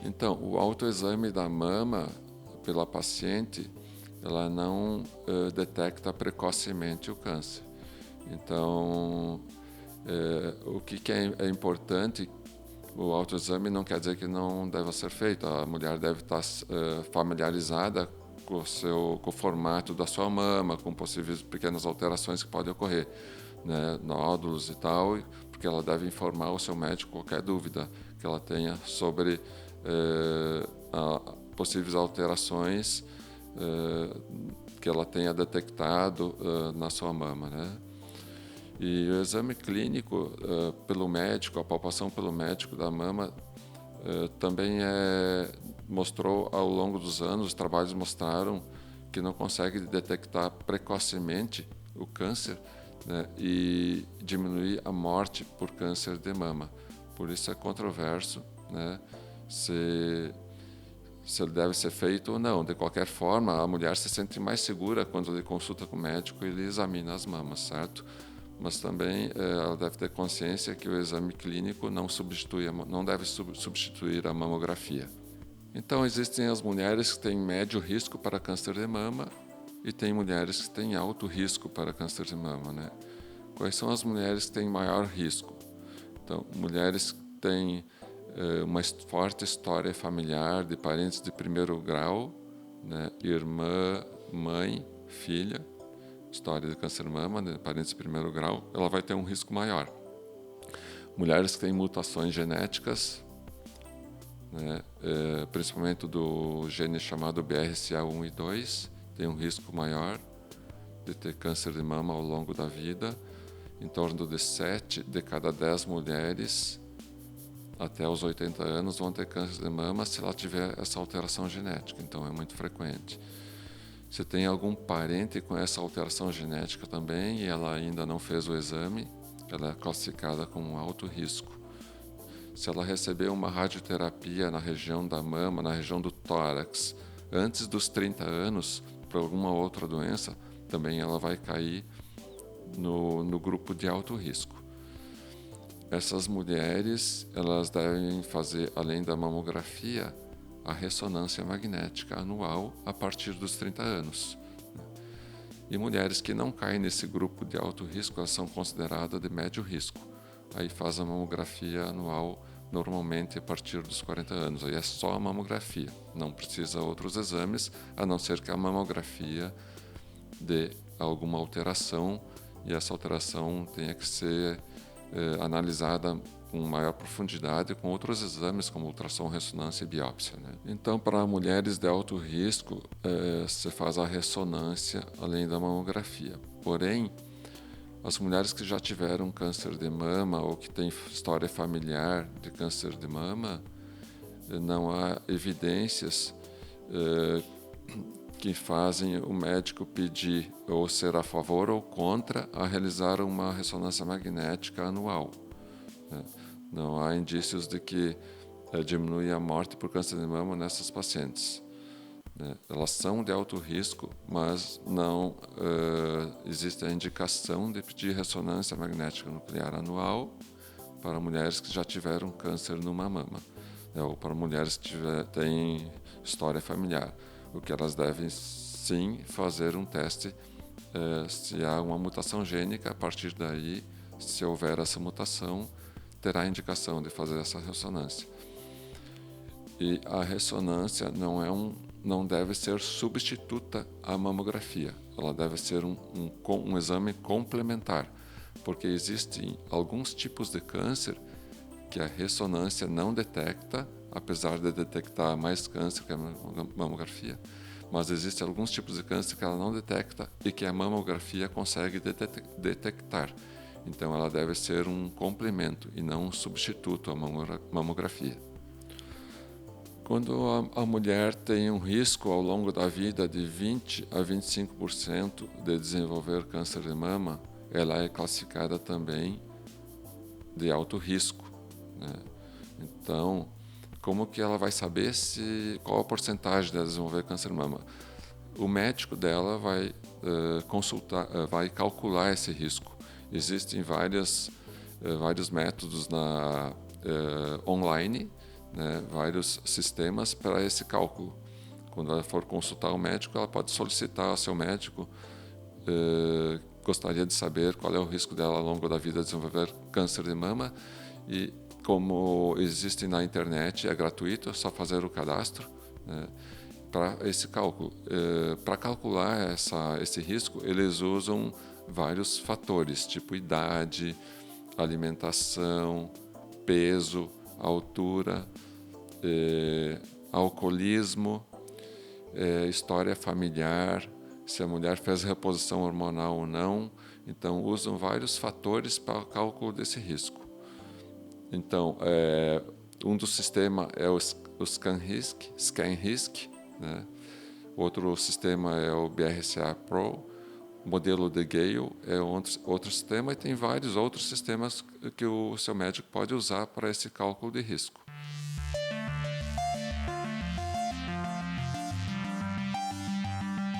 Então, o autoexame da mama pela paciente, ela não detecta precocemente o câncer. Então, o que é importante, o autoexame não quer dizer que não deva ser feito. A mulher deve estar familiarizada com o formato da sua mama, com possíveis pequenas alterações que podem ocorrer, né, nódulos e tal, porque ela deve informar o seu médico qualquer dúvida que ela tenha sobre possíveis alterações que ela tenha detectado na sua mama, né? E o exame clínico pelo médico, a palpação pelo médico da mama também mostrou ao longo dos anos, os trabalhos mostraram que não consegue detectar precocemente o câncer, né, e diminuir a morte por câncer de mama. Por isso é controverso, né, se ele deve ser feito ou não. De qualquer forma, a mulher se sente mais segura quando ele consulta com o médico e ele examina as mamas, certo? Mas também ela deve ter consciência que o exame clínico não deve substituir a mamografia. Então, existem as mulheres que têm médio risco para câncer de mama e tem mulheres que têm alto risco para câncer de mama, né? Quais são as mulheres que têm maior risco? Então, mulheres que têm uma forte história familiar de parentes de primeiro grau, né? Irmã, mãe, filha, história de câncer de mama, de parentes de primeiro grau, ela vai ter um risco maior. Mulheres que têm mutações genéticas, né, principalmente do gene chamado BRCA1 e 2, tem um risco maior de ter câncer de mama ao longo da vida. Em torno de 7 de cada 10 mulheres até os 80 anos vão ter câncer de mama se ela tiver essa alteração genética, então é muito frequente. Se tem algum parente com essa alteração genética também e ela ainda não fez o exame, ela é classificada como alto risco. Se ela receber uma radioterapia na região da mama, na região do tórax, antes dos 30 anos, por alguma outra doença, também ela vai cair no grupo de alto risco. Essas mulheres, elas devem fazer, além da mamografia, a ressonância magnética anual a partir dos 30 anos. E mulheres que não caem nesse grupo de alto risco, elas são consideradas de médio risco. Aí faz a mamografia anual normalmente a partir dos 40 anos. Aí é só a mamografia, não precisa outros exames, a não ser que a mamografia dê alguma alteração e essa alteração tenha que ser analisada com maior profundidade com outros exames como ultrassom, ressonância e biópsia, né? Então, para mulheres de alto risco, se faz a ressonância além da mamografia. Porém, as mulheres que já tiveram câncer de mama ou que têm história familiar de câncer de mama, não há evidências que fazem o médico pedir ou ser a favor ou contra a realizar uma ressonância magnética anual. Não há indícios de que diminui a morte por câncer de mama nessas pacientes. Elas são de alto risco, mas não existe a indicação de pedir ressonância magnética nuclear anual para mulheres que já tiveram câncer numa mama, ou para mulheres que têm história familiar. O que elas devem sim fazer um teste se há uma mutação gênica. A partir daí, se houver essa mutação, terá a indicação de fazer essa ressonância. E a ressonância não deve ser substituta à mamografia. Ela deve ser um exame complementar, porque existem alguns tipos de câncer que a ressonância não detecta, apesar de detectar mais câncer que a mamografia, mas existem alguns tipos de câncer que ela não detecta e que a mamografia consegue detectar. Então ela deve ser um complemento e não um substituto à mamografia. Quando a mulher tem um risco ao longo da vida de 20 a 25% de desenvolver câncer de mama, ela é classificada também de alto risco, né? Então, como que ela vai saber qual a porcentagem de desenvolver câncer de mama? O médico dela vai vai calcular esse risco. Existem vários métodos online, né, vários sistemas para esse cálculo. Quando ela for consultar o médico, ela pode solicitar ao seu médico, gostaria de saber qual é o risco dela ao longo da vida de desenvolver câncer de mama, e como existe na internet, é gratuito, é só fazer o cadastro, né, para esse cálculo. Para calcular esse risco, eles usam vários fatores, tipo idade, alimentação, peso, altura, alcoolismo, história familiar, se a mulher fez reposição hormonal ou não. Então, usam vários fatores para o cálculo desse risco. Então, um dos sistemas é o ScanRisk, né? Outro sistema é o BRCA Pro. O modelo de Gale é outro sistema, e tem vários outros sistemas que o seu médico pode usar para esse cálculo de risco.